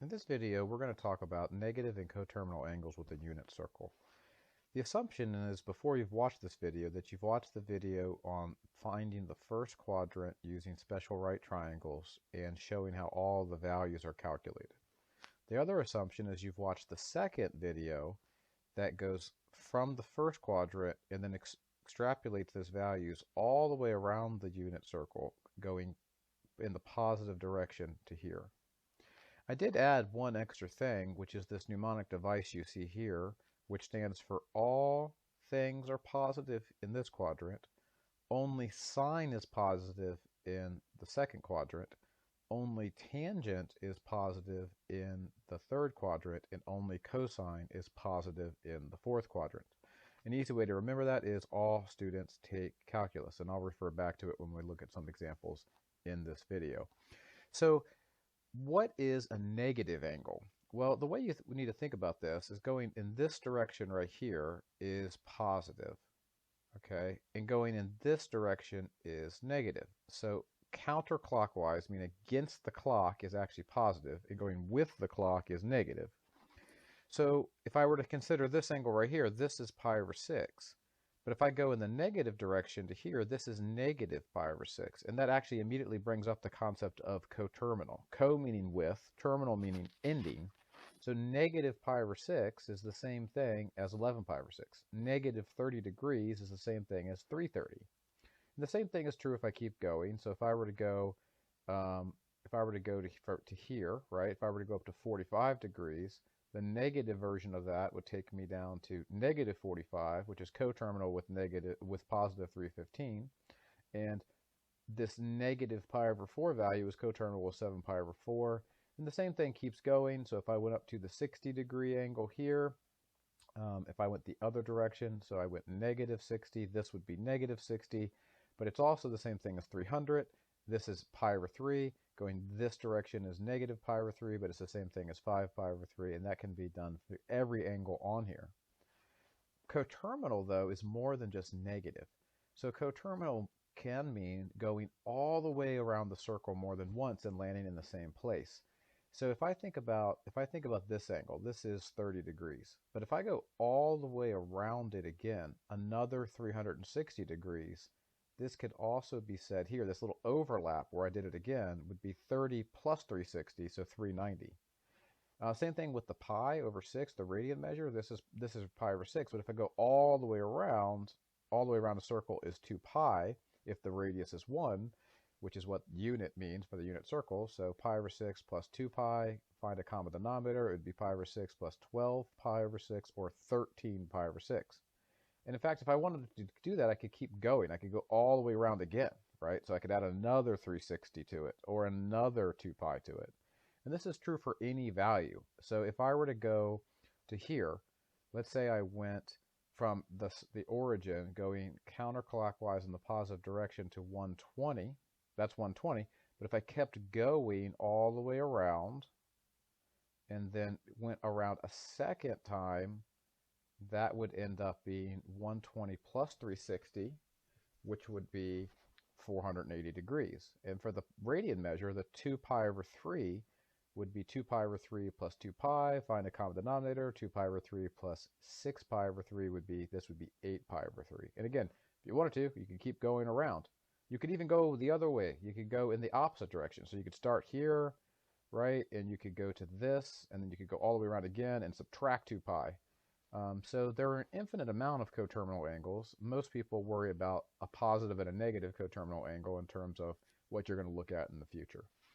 In this video, we're going to talk about negative and coterminal angles with a unit circle. The assumption is, before you've watched this video, that you've watched the video on finding the first quadrant using special right triangles and showing how all the values are calculated. The other assumption is you've watched the second video that goes from the first quadrant and then extrapolates those values all the way around the unit circle, going in the positive direction to here. I did add one extra thing, which is this mnemonic device you see here, which stands for all things are positive in this quadrant, only sine is positive in the second quadrant, only tangent is positive in the third quadrant, and only cosine is positive in the fourth quadrant. An easy way to remember that is all students take calculus, and I'll refer back to it when we look at some examples in this video. So what is a negative angle? Well, the way we need to think about this is going in this direction right here is positive, okay? And going in this direction is negative. So counterclockwise, meaning against the clock, is actually positive, and going with the clock is negative. So if I were to consider this angle right here, this is pi over 6. But if I go in the negative direction to here, this is negative pi over 6. And that actually immediately brings up the concept of coterminal. Co meaning with, terminal meaning ending. So negative pi over 6 is the same thing as 11 pi over 6. Negative 30 degrees is the same thing as 330. And the same thing is true if I keep going. So if I were to go, to here, right? If I were to go up to 45 degrees, the negative version of that would take me down to negative 45, which is coterminal with positive 315. And this negative pi over 4 value is coterminal with 7 pi over 4. And the same thing keeps going. So if I went up to the 60-degree angle here, if I went the other direction, so I went negative 60, this would be negative 60. But it's also the same thing as 300. This is pi over 3. Going this direction is negative pi over 3, but it's the same thing as 5 pi over 3, and that can be done for every angle on here. Coterminal, though, is more than just negative. So coterminal can mean going all the way around the circle more than once and landing in the same place. So if I think about this angle, this is 30 degrees. But if I go all the way around it again, another 360 degrees, this could also be said here, this little overlap where I did it again would be 30 plus 360, so 390. Same thing with the pi over 6, the radian measure. This is pi over 6, but if I go all the way around a circle is 2 pi if the radius is 1, which is what unit means for the unit circle. So pi over 6 plus 2 pi, find a common denominator, it would be pi over 6 plus 12 pi over 6, or 13 pi over 6. And in fact, if I wanted to do that, I could keep going. I could go all the way around again, right? So I could add another 360 to it, or another 2 pi to it. And this is true for any value. So if I were to go to here, let's say I went from the origin going counterclockwise in the positive direction to 120, that's 120. But if I kept going all the way around and then went around a second time, that would end up being 120 plus 360, which would be 480 degrees. And for the radian measure, the 2 pi over 3 would be 2 pi over 3 plus 2 pi. Find a common denominator. 2 pi over 3 plus 6 pi over 3 would be 8 pi over 3. And again, if you wanted to, you can keep going around. You could even go the other way. You could go in the opposite direction. So you could start here, right? And you could go to this, and then you could go all the way around again and subtract 2 pi. So there are an infinite amount of coterminal angles. Most people worry about a positive and a negative coterminal angle in terms of what you're going to look at in the future.